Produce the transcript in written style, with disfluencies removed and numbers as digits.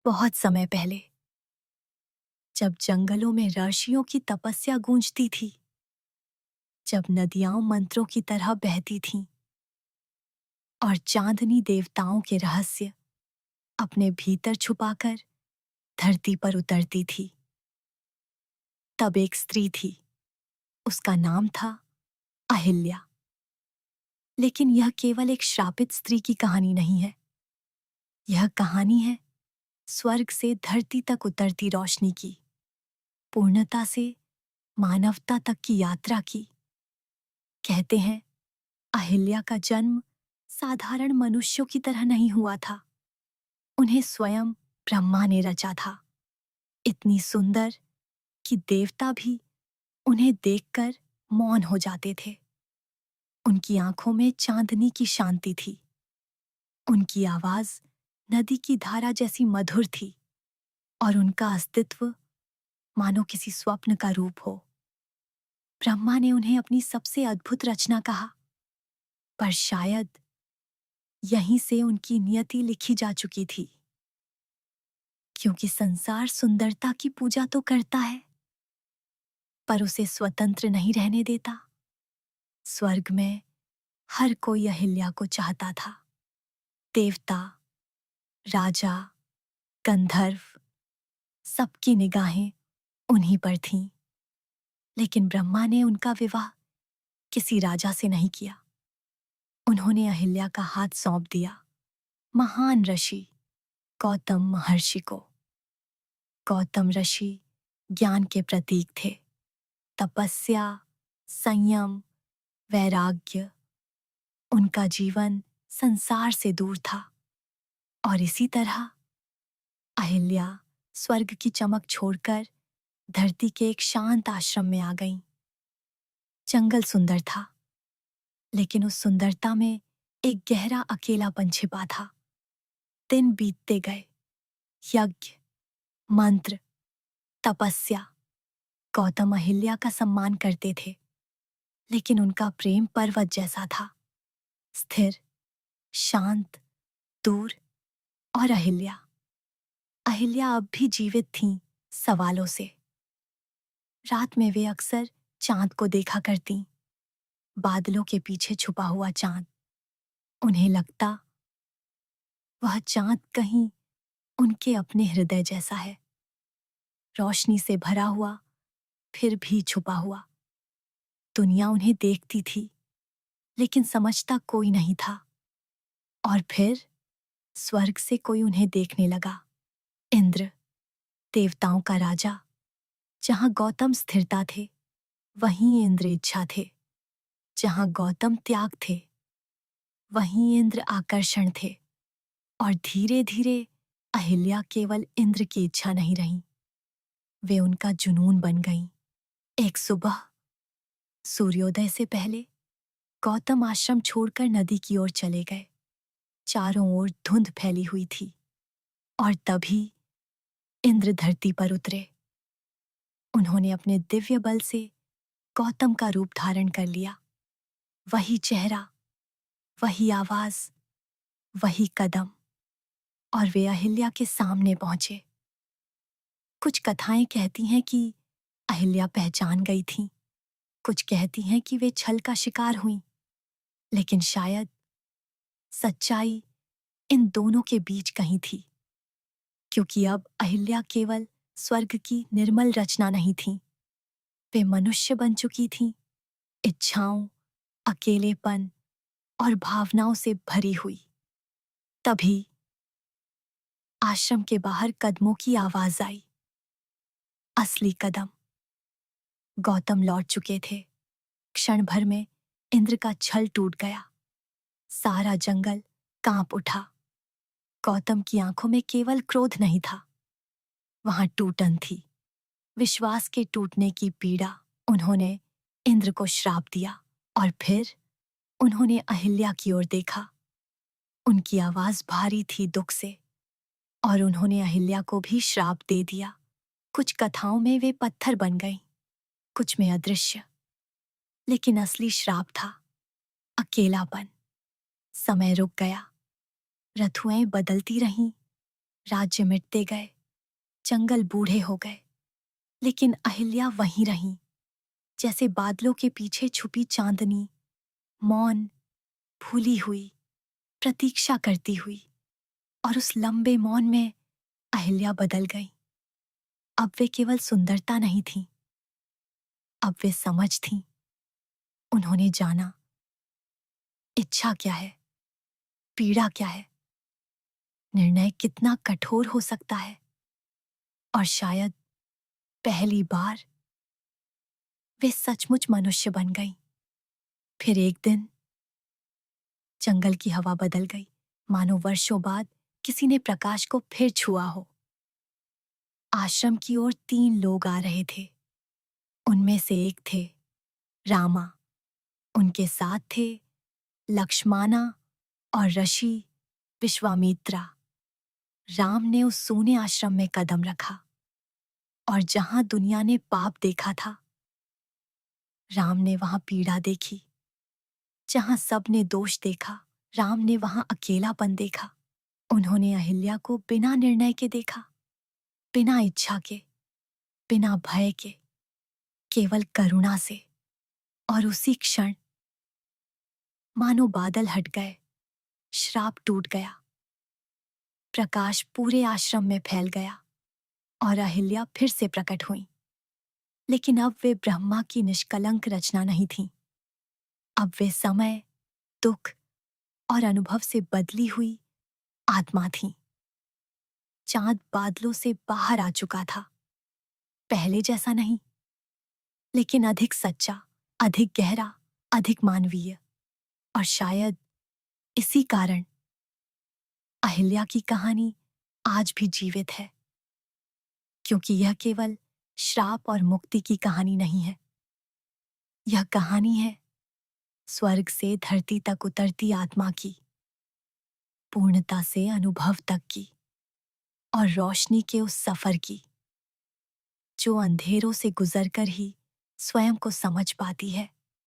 बहुत समय पहले, जब जंगलों में ऋषियों की तपस्या गूंजती थी, जब नदियां मंत्रों की तरह बहती थीं और चांदनी देवताओं के रहस्य अपने भीतर छुपाकर धरती पर उतरती थी, तब एक स्त्री थी। उसका नाम था अहिल्या। लेकिन यह केवल एक श्रापित स्त्री की कहानी नहीं है। यह कहानी है स्वर्ग से धरती तक उतरती रोशनी की, पूर्णता से मानवता तक की यात्रा की। कहते हैं अहिल्या का जन्म साधारण मनुष्यों की तरह नहीं हुआ था। उन्हें स्वयं ब्रह्मा ने रचा था, इतनी सुंदर कि देवता भी उन्हें देखकर मौन हो जाते थे। उनकी आंखों में चांदनी की शांति थी। उनकी आवाज नदी की धारा जैसी मधुर थी और उनका अस्तित्व मानो किसी स्वप्न का रूप हो। ब्रह्मा ने उन्हें अपनी सबसे अद्भुत रचना कहा, पर शायद यहीं से उनकी नियति लिखी जा चुकी थी। क्योंकि संसार सुंदरता की पूजा तो करता है, पर उसे स्वतंत्र नहीं रहने देता। स्वर्ग में हर कोई अहिल्या को चाहता था। देवता, राजा, गंधर्व, सबकी निगाहें उन्हीं पर थीं। लेकिन ब्रह्मा ने उनका विवाह किसी राजा से नहीं किया। उन्होंने अहिल्या का हाथ सौंप दिया महान ऋषि गौतम महर्षि को। गौतम ऋषि ज्ञान के प्रतीक थे। तपस्या, संयम, वैराग्य, उनका जीवन संसार से दूर था। और इसी तरह अहिल्या स्वर्ग की चमक छोड़कर धरती के एक शांत आश्रम में आ गईं। जंगल सुंदर था, लेकिन उस सुंदरता में एक गहरा अकेलापन छिपा था। दिन बीतते गए। यज्ञ, मंत्र, तपस्या। गौतम अहिल्या का सम्मान करते थे, लेकिन उनका प्रेम पर्वत जैसा था, स्थिर, शांत, दूर। और अहिल्या अहिल्या अब भी जीवित थीं, सवालों से। रात में वे अक्सर चांद को देखा करतीं, बादलों के पीछे छुपा हुआ चांद। उन्हें लगता वह चांद कहीं उनके अपने हृदय जैसा है, रोशनी से भरा हुआ, फिर भी छुपा हुआ। दुनिया उन्हें देखती थी, लेकिन समझता कोई नहीं था। और फिर स्वर्ग से कोई उन्हें देखने लगा। इंद्र, देवताओं का राजा। जहां गौतम स्थिरता थे, वहीं इंद्र इच्छा थे। जहां गौतम त्याग थे, वहीं इंद्र आकर्षण थे। और धीरे धीरे अहिल्या केवल इंद्र की इच्छा नहीं रही, वे उनका जुनून बन गईं। एक सुबह सूर्योदय से पहले गौतम आश्रम छोड़कर नदी की ओर चले गए। चारों ओर धुंध फैली हुई थी और तभी इंद्र धरती पर उतरे। उन्होंने अपने दिव्य बल से गौतम का रूप धारण कर लिया। वही चेहरा, वही आवाज, वही कदम। और वे अहिल्या के सामने पहुंचे। कुछ कथाएं कहती हैं कि अहिल्या पहचान गई थीं, कुछ कहती हैं कि वे छल का शिकार हुईं। लेकिन शायद सच्चाई इन दोनों के बीच कहीं थी, क्योंकि अब अहिल्या केवल स्वर्ग की निर्मल रचना नहीं थी, वे मनुष्य बन चुकी थीं, इच्छाओं, अकेलेपन और भावनाओं से भरी हुई। तभी आश्रम के बाहर कदमों की आवाज आई। असली कदम। गौतम लौट चुके थे। क्षण भर में इंद्र का छल टूट गया। सारा जंगल कांप उठा। गौतम की आंखों में केवल क्रोध नहीं था, वहां टूटन थी, विश्वास के टूटने की पीड़ा। उन्होंने इंद्र को श्राप दिया और फिर उन्होंने अहिल्या की ओर देखा। उनकी आवाज भारी थी दुख से, और उन्होंने अहिल्या को भी श्राप दे दिया। कुछ कथाओं में वे पत्थर बन गईं, कुछ में अदृश्य। लेकिन असली श्राप था अकेलापन। समय रुक गया, ऋतुएं बदलती रहीं, राज्य मिटते गए, जंगल बूढ़े हो गए, लेकिन अहिल्या वहीं रहीं, जैसे बादलों के पीछे छुपी चांदनी, मौन, भूली हुई, प्रतीक्षा करती हुई। और उस लंबे मौन में अहिल्या बदल गई। अब वे केवल सुंदरता नहीं थीं, अब वे समझ थीं। उन्होंने जाना इच्छा क्या है, पीड़ा क्या है, निर्णय कितना कठोर हो सकता है। और शायद पहली बार वे सचमुच मनुष्य बन गईं। फिर एक दिन जंगल की हवा बदल गई, मानो वर्षों बाद किसी ने प्रकाश को फिर छुआ हो। आश्रम की ओर 3 लोग आ रहे थे। उनमें से एक थे रामा, उनके साथ थे लक्ष्मणा और ऋषि विश्वामित्रा। राम ने उस सोने आश्रम में कदम रखा, और जहां दुनिया ने पाप देखा था, राम ने वहां पीड़ा देखी। जहां सब ने दोष देखा, राम ने वहां अकेलापन देखा। उन्होंने अहिल्या को बिना निर्णय के देखा, बिना इच्छा के, बिना भय के, केवल करुणा से। और उसी क्षण मानो बादल हट गए, श्राप टूट गया, प्रकाश पूरे आश्रम में फैल गया, और अहिल्या फिर से प्रकट हुई। लेकिन अब वे ब्रह्मा की निष्कलंक रचना नहीं थीं। अब वे समय, दुख और अनुभव से बदली हुई आत्मा थीं। चांद बादलों से बाहर आ चुका था, पहले जैसा नहीं, लेकिन अधिक सच्चा, अधिक गहरा, अधिक मानवीय। और शायद इसी कारण अहिल्या की कहानी आज भी जीवित है, क्योंकि यह केवल श्राप और मुक्ति की कहानी नहीं है। यह कहानी है स्वर्ग से धरती तक उतरती आत्मा की, पूर्णता से अनुभव तक की, और रोशनी के उस सफर की जो अंधेरों से गुजरकर ही स्वयं को समझ पाती है।